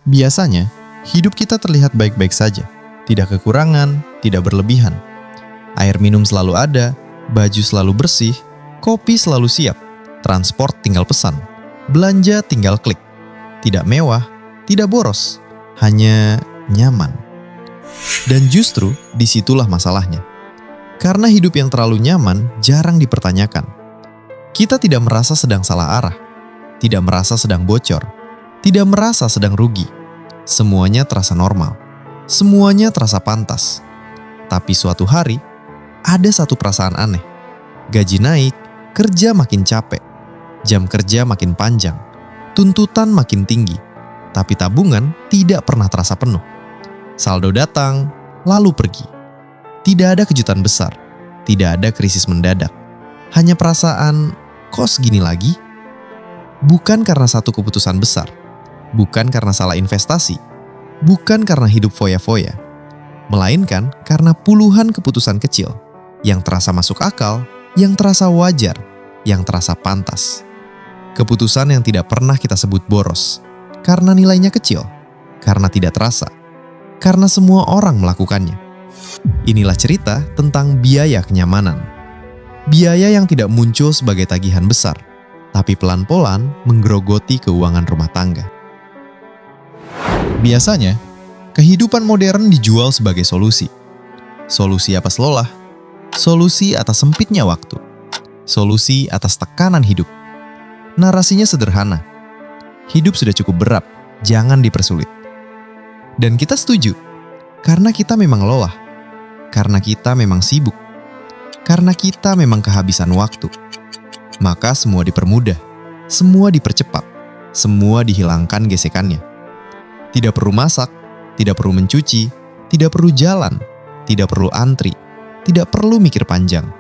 Biasanya, hidup kita terlihat baik-baik saja. Tidak kekurangan, tidak berlebihan. Air minum selalu ada, baju selalu bersih, kopi selalu siap, transport tinggal pesan, belanja tinggal klik. Tidak mewah, tidak boros, hanya nyaman. Dan justru disitulah masalahnya. Karena hidup yang terlalu nyaman jarang dipertanyakan. Kita tidak merasa sedang salah arah, tidak merasa sedang bocor, tidak merasa sedang rugi. Semuanya terasa normal, semuanya terasa pantas. Tapi suatu hari, ada satu perasaan aneh. Gaji naik, kerja makin capek, jam kerja makin panjang, tuntutan makin tinggi, tapi tabungan tidak pernah terasa penuh. Saldo datang, lalu pergi. Tidak ada kejutan besar, tidak ada krisis mendadak. Hanya perasaan, kok segini lagi? Bukan karena satu keputusan besar, bukan karena salah investasi, bukan karena hidup foya-foya, melainkan karena puluhan keputusan kecil yang terasa masuk akal, yang terasa wajar, yang terasa pantas. Keputusan yang tidak pernah kita sebut boros, karena nilainya kecil, karena tidak terasa, karena semua orang melakukannya. Inilah cerita tentang biaya kenyamanan. Biaya yang tidak muncul sebagai tagihan besar, tapi pelan-pelan menggerogoti keuangan rumah tangga. Biasanya, kehidupan modern dijual sebagai solusi. Solusi atas lelah, solusi atas sempitnya waktu, solusi atas tekanan hidup. Narasinya sederhana. Hidup sudah cukup berat, jangan dipersulit. Dan kita setuju, karena kita memang lelah, karena kita memang sibuk, karena kita memang kehabisan waktu. Maka semua dipermudah, semua dipercepat, semua dihilangkan gesekannya. Tidak perlu masak, tidak perlu mencuci, tidak perlu jalan, tidak perlu antri, tidak perlu mikir panjang.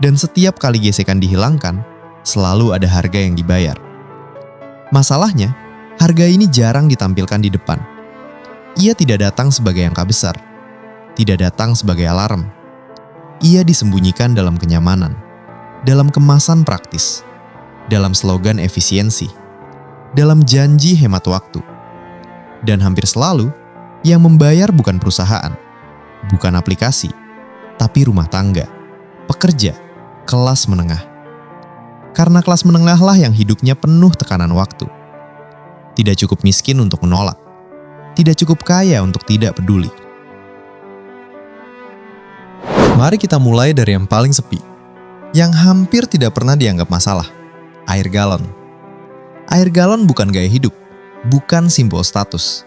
Dan setiap kali gesekan dihilangkan, selalu ada harga yang dibayar. Masalahnya, harga ini jarang ditampilkan di depan. Ia tidak datang sebagai angka besar, tidak datang sebagai alarm. Ia disembunyikan dalam kenyamanan, dalam kemasan praktis, dalam slogan efisiensi, dalam janji hemat waktu. Dan hampir selalu, yang membayar bukan perusahaan, bukan aplikasi, tapi rumah tangga, pekerja, kelas menengah. Karena kelas menengahlah yang hidupnya penuh tekanan waktu. Tidak cukup miskin untuk menolak, tidak cukup kaya untuk tidak peduli. Mari kita mulai dari yang paling sepi, yang hampir tidak pernah dianggap masalah, air galon. Air galon bukan gaya hidup, bukan simbol status.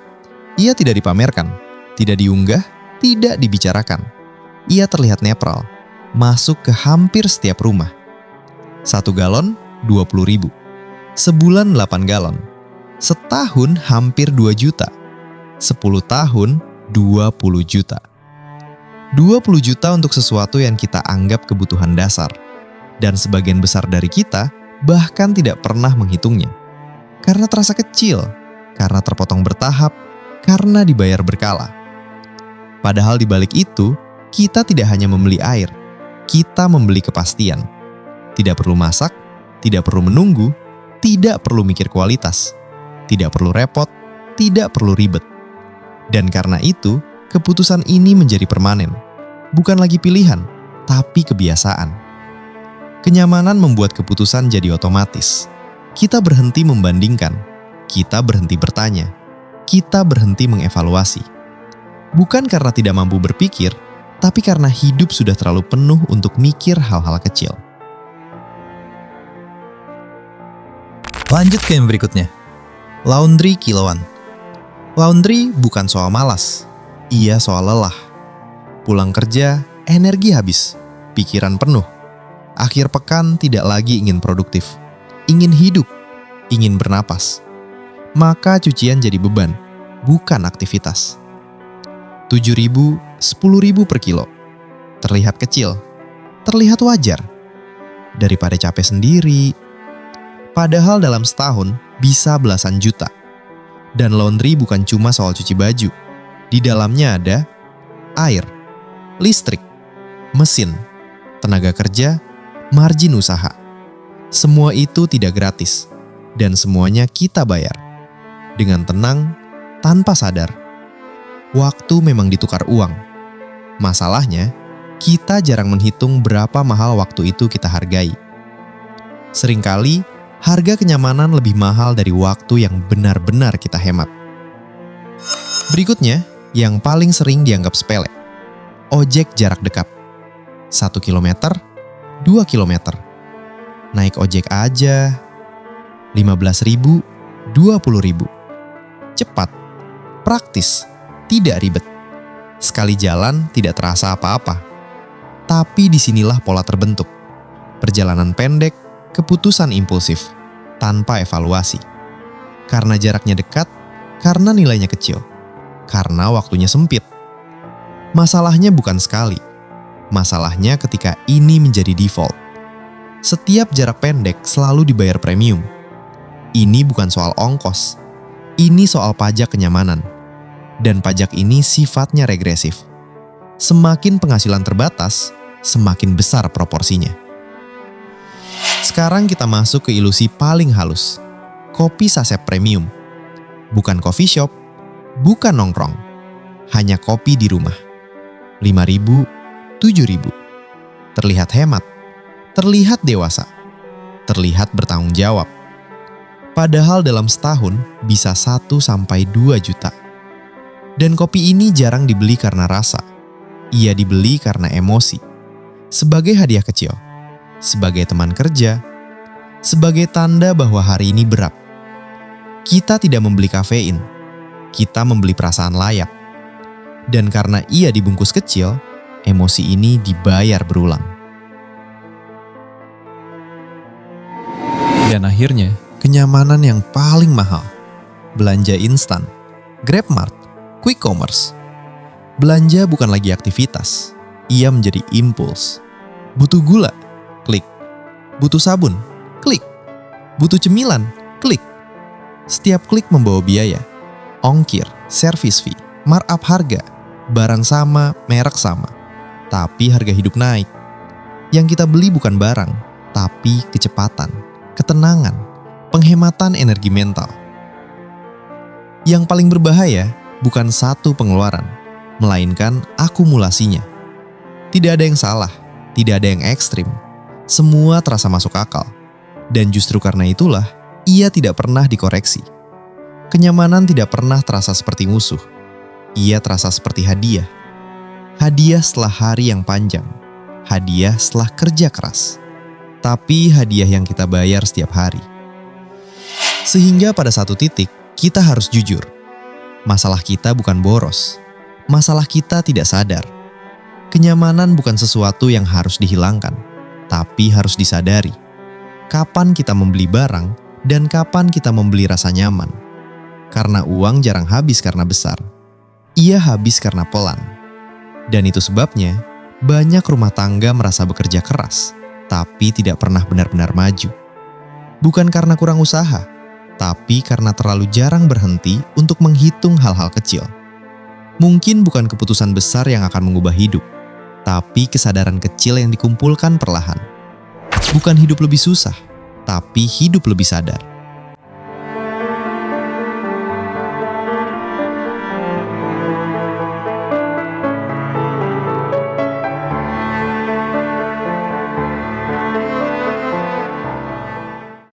Ia tidak dipamerkan, tidak diunggah, tidak dibicarakan. Ia terlihat netral, masuk ke hampir setiap rumah. 1 galon, 20.000. Sebulan 8 galon. Setahun hampir 2 juta. 10 tahun, 20 juta. 20 juta untuk sesuatu yang kita anggap kebutuhan dasar. Dan sebagian besar dari kita bahkan tidak pernah menghitungnya. Karena terasa kecil, karena terpotong bertahap, karena dibayar berkala. Padahal di balik itu, kita tidak hanya membeli air, kita membeli kepastian. Tidak perlu masak, tidak perlu menunggu, tidak perlu mikir kualitas, tidak perlu repot, tidak perlu ribet. Dan karena itu, keputusan ini menjadi permanen. Bukan lagi pilihan, tapi kebiasaan. Kenyamanan membuat keputusan jadi otomatis. Kita berhenti membandingkan, kita berhenti bertanya, kita berhenti mengevaluasi. Bukan karena tidak mampu berpikir, tapi karena hidup sudah terlalu penuh untuk mikir hal-hal kecil. Lanjut ke yang berikutnya. Laundry kiloan. Laundry bukan soal malas, ia soal lelah. Pulang kerja, energi habis, pikiran penuh. Akhir pekan tidak lagi ingin produktif, ingin hidup, ingin bernapas. Maka cucian jadi beban, bukan aktivitas. 7.000, 10.000 per kilo. Terlihat kecil, terlihat wajar. Daripada capek sendiri. Padahal dalam setahun bisa belasan juta. Dan laundry bukan cuma soal cuci baju. Di dalamnya ada air, listrik, mesin, tenaga kerja, margin usaha. Semua itu tidak gratis. Dan semuanya kita bayar. Dengan tenang, tanpa sadar. Waktu memang ditukar uang. Masalahnya, kita jarang menghitung berapa mahal waktu itu kita hargai. Seringkali, harga kenyamanan lebih mahal dari waktu yang benar-benar kita hemat. Berikutnya, yang paling sering dianggap sepele. Ojek jarak dekat. 1 kilometer, 2 kilometer. Naik ojek aja, 15.000, 20.000. Cepat, praktis, tidak ribet. Sekali jalan tidak terasa apa-apa. Tapi disinilah pola terbentuk. Perjalanan pendek, keputusan impulsif, tanpa evaluasi. Karena jaraknya dekat, karena nilainya kecil, karena waktunya sempit. Masalahnya bukan sekali. Masalahnya ketika ini menjadi default. Setiap jarak pendek selalu dibayar premium. Ini bukan soal ongkos. Ini soal pajak kenyamanan. Dan pajak ini sifatnya regresif. Semakin penghasilan terbatas, semakin besar proporsinya. Sekarang kita masuk ke ilusi paling halus. Kopi saset premium. Bukan coffee shop, bukan nongkrong. Hanya kopi di rumah. 5.000, 7.000. Terlihat hemat, terlihat dewasa, terlihat bertanggung jawab. Padahal dalam setahun bisa 1-2 juta. Dan kopi ini jarang dibeli karena rasa. Ia dibeli karena emosi. Sebagai hadiah kecil, sebagai teman kerja, sebagai tanda bahwa hari ini berat. Kita tidak membeli kafein, kita membeli perasaan layak. Dan karena ia dibungkus kecil, emosi ini dibayar berulang. Dan akhirnya, kenyamanan yang paling mahal. Belanja instan, GrabMart, Quick Commerce. Belanja bukan lagi aktivitas, ia menjadi impuls. Butuh gula? Klik. Butuh sabun? Klik. Butuh cemilan? Klik. Setiap klik membawa biaya. Ongkir, service fee, markup harga, barang sama, merek sama. Tapi harga hidup naik. Yang kita beli bukan barang, tapi kecepatan, ketenangan, penghematan energi mental. Yang paling berbahaya bukan satu pengeluaran, melainkan akumulasinya. Tidak ada yang salah, tidak ada yang ekstrim. Semua terasa masuk akal. Dan justru karena itulah, ia tidak pernah dikoreksi. Kenyamanan tidak pernah terasa seperti musuh. Ia terasa seperti hadiah. Hadiah setelah hari yang panjang. Hadiah setelah kerja keras. Tapi hadiah yang kita bayar setiap hari. Sehingga pada satu titik, kita harus jujur. Masalah kita bukan boros. Masalah kita tidak sadar. Kenyamanan bukan sesuatu yang harus dihilangkan, tapi harus disadari. Kapan kita membeli barang, dan kapan kita membeli rasa nyaman. Karena uang jarang habis karena besar. Ia habis karena pelan. Dan itu sebabnya, banyak rumah tangga merasa bekerja keras, tapi tidak pernah benar-benar maju. Bukan karena kurang usaha, tapi karena terlalu jarang berhenti untuk menghitung hal-hal kecil. Mungkin bukan keputusan besar yang akan mengubah hidup, tapi kesadaran kecil yang dikumpulkan perlahan. Bukan hidup lebih susah, tapi hidup lebih sadar.